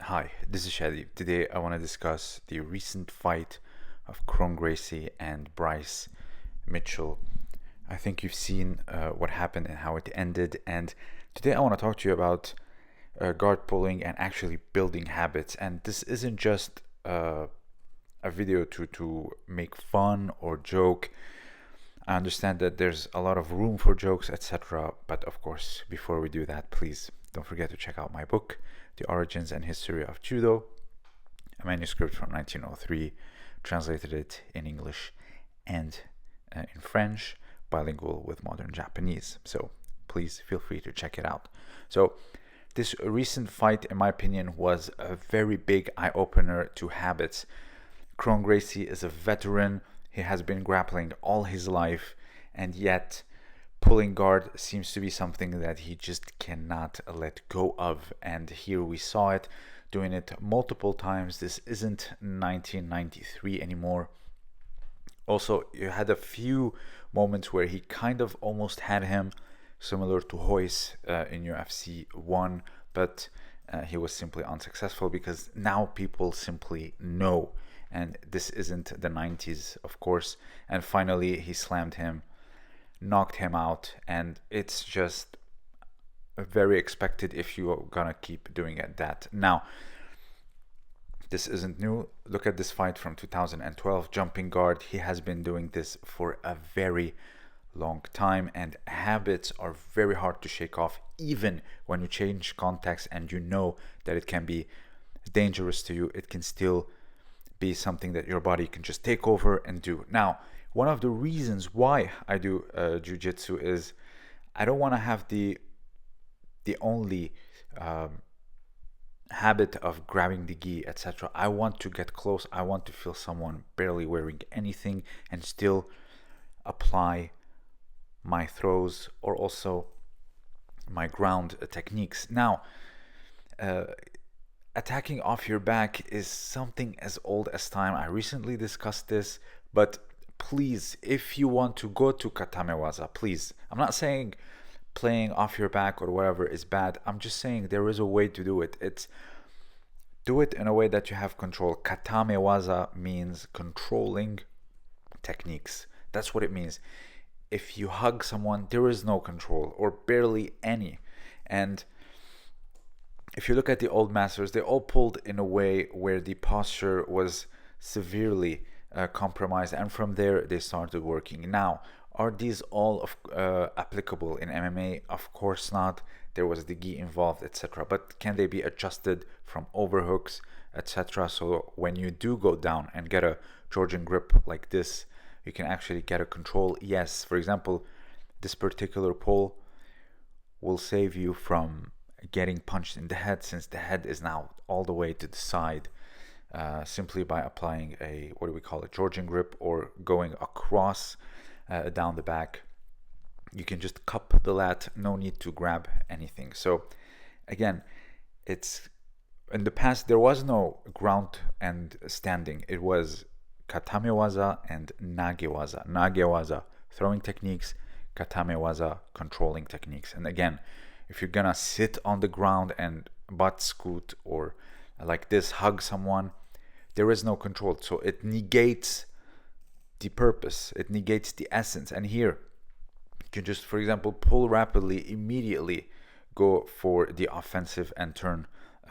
Hi, this is Shadi. Today I want to discuss the recent fight of Iron Gracie and Bryce Mitchell. I think you've seen what happened and how it ended, and today I want to talk to you about guard pulling and actually building habits. And this isn't just a video to make fun or joke. I understand that there's a lot of room for jokes, etc. But of course, before we do that, please don't forget to check out my book, The Origins and History of Judo, a manuscript from 1903, translated it in English and in French, bilingual with modern Japanese. So please feel free to check it out. So this recent fight, in my opinion, was a very big eye-opener to habits. Iron Gracie is a veteran. He has been grappling all his life, and yet pulling guard seems to be something that he just cannot let go of. And here we saw it, doing it multiple times. This isn't 1993 anymore. Also, you had a few moments where he kind of almost had him, similar to Royce in UFC 1, but he was simply unsuccessful because now people simply know. And this isn't the 90s, of course. And finally, he slammed him, knocked him out, and it's just very expected if you're gonna keep doing it that. Now, this isn't new. Look at this fight from 2012, jumping guard. He has been doing this for a very long time, and habits are very hard to shake off, even when you change context and you know that it can be dangerous to you. It can still be something that your body can just take over and do. Now, one of the reasons why I do jiu-jitsu is I don't want to have the only habit of grabbing the gi, etc. I want to get close. I want to feel someone barely wearing anything and still apply my throws or also my ground techniques. Now, attacking off your back is something as old as time. I recently discussed this, but please, if you want to go to katamewaza, please. I'm not saying playing off your back or whatever is bad. I'm just saying there is a way to do it. It's do it in a way that you have control. Katamewaza means controlling techniques. That's what it means. If you hug someone, there is no control or barely any. And if you look at the old masters, they all pulled in a way where the posture was severely compromised, and from there they started working. Now, are these all applicable in MMA? Of course not. There was the gi involved, etc. But can they be adjusted from overhooks, etc.? So when you do go down and get a Georgian grip like this, you can actually get a control. Yes, for example, this particular pull will save you from getting punched in the head, since the head is now all the way to the side, simply by applying a, what do we call it, Georgian grip, or going across down the back. You can just cup the lat, no need to grab anything. So again, it's in the past there was no ground and standing. It was katamewaza and nagewaza. Nagewaza, throwing techniques; katamewaza, controlling techniques. And again, if you're gonna sit on the ground and butt scoot or like this, hug someone, there is no control. So it negates the purpose, it negates the essence. And here, you can just, for example, pull rapidly, immediately go for the offensive and turn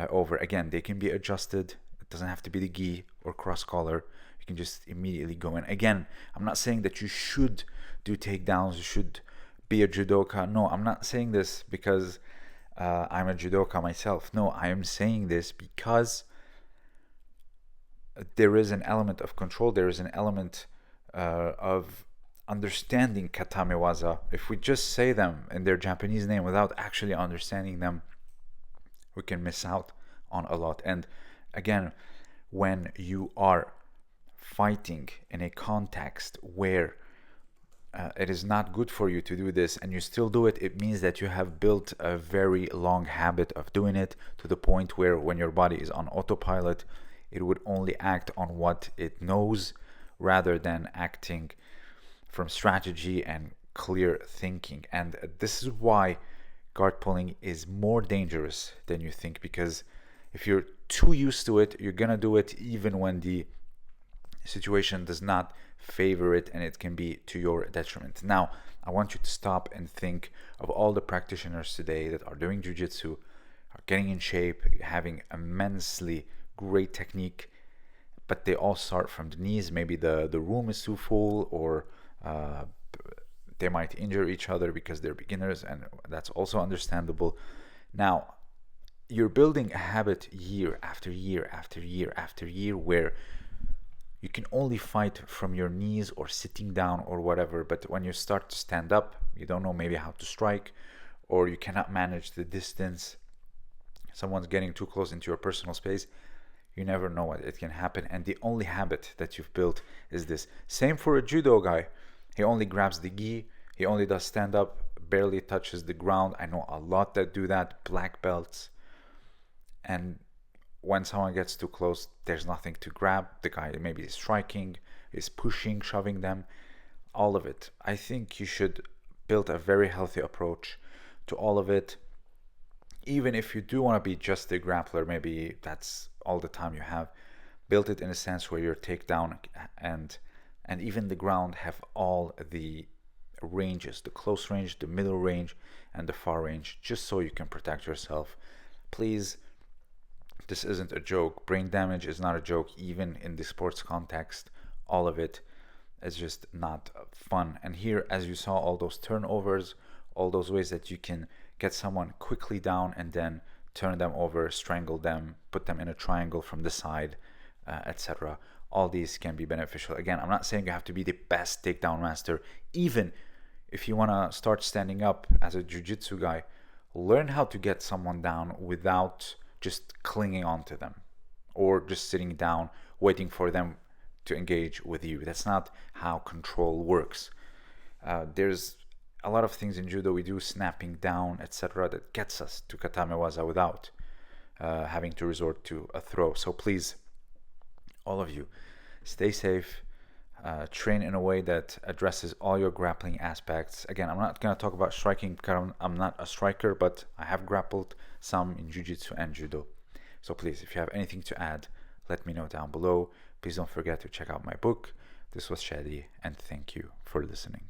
over. Again, they can be adjusted. It doesn't have to be the gi or cross collar. You can just immediately go in. Again, I'm not saying that you should do takedowns, you should be a judoka. No, I'm not saying this because I'm a judoka myself. No, I am saying this because there is an element of control. There is an element of understanding katamewaza. If we just say them in their Japanese name without actually understanding them, we can miss out on a lot. And again, when you are fighting in a context where it is not good for you to do this and you still do it, it means that you have built a very long habit of doing it, to the point where when your body is on autopilot, it would only act on what it knows rather than acting from strategy and clear thinking. And this is why guard pulling is more dangerous than you think, because if you're too used to it, you're gonna do it even when the situation does not favor it, and it can be to your detriment. Now, I want you to stop and think of all the practitioners today that are doing jiu-jitsu, are getting in shape, having immensely great technique, but they all start from the knees. Maybe the room is too full, or they might injure each other because they're beginners, and that's also understandable. Now, you're building a habit year after year after year after year where you can only fight from your knees or sitting down or whatever, but when you start to stand up, you don't know maybe how to strike, or you cannot manage the distance, someone's getting too close into your personal space, you never know what it can happen. And the only habit that you've built is this. Same for a judo guy. He only grabs the gi, he only does stand up, barely touches the ground. I know a lot that do that, black belts. And when someone gets too close, there's nothing to grab. The guy maybe is striking, is pushing, shoving them, all of it. I think you should build a very healthy approach to all of it. Even if you do want to be just a grappler, maybe that's all the time you have, build it in a sense where your takedown and even the ground have all the ranges, the close range, the middle range, and the far range, just so you can protect yourself. Please, this isn't a joke. Brain damage is not a joke, even in the sports context. All of it is just not fun. And here, as you saw, all those turnovers, all those ways that you can get someone quickly down and then turn them over, strangle them, put them in a triangle from the side, etc. All these can be beneficial. Again, I'm not saying you have to be the best takedown master. Even if you want to start standing up as a jiu-jitsu guy, learn how to get someone down without just clinging on to them or just sitting down waiting for them to engage with you. That's not how control works. There's a lot of things in judo we do, snapping down, etc., that gets us to katamewaza without having to resort to a throw. So please, all of you, stay safe, train in a way that addresses all your grappling aspects. Again, I'm not going to talk about striking because I'm not a striker, but I have grappled some in jiu-jitsu and judo. So please, if you have anything to add, let me know down below. Please don't forget to check out my book. This was Shadi, and thank you for listening.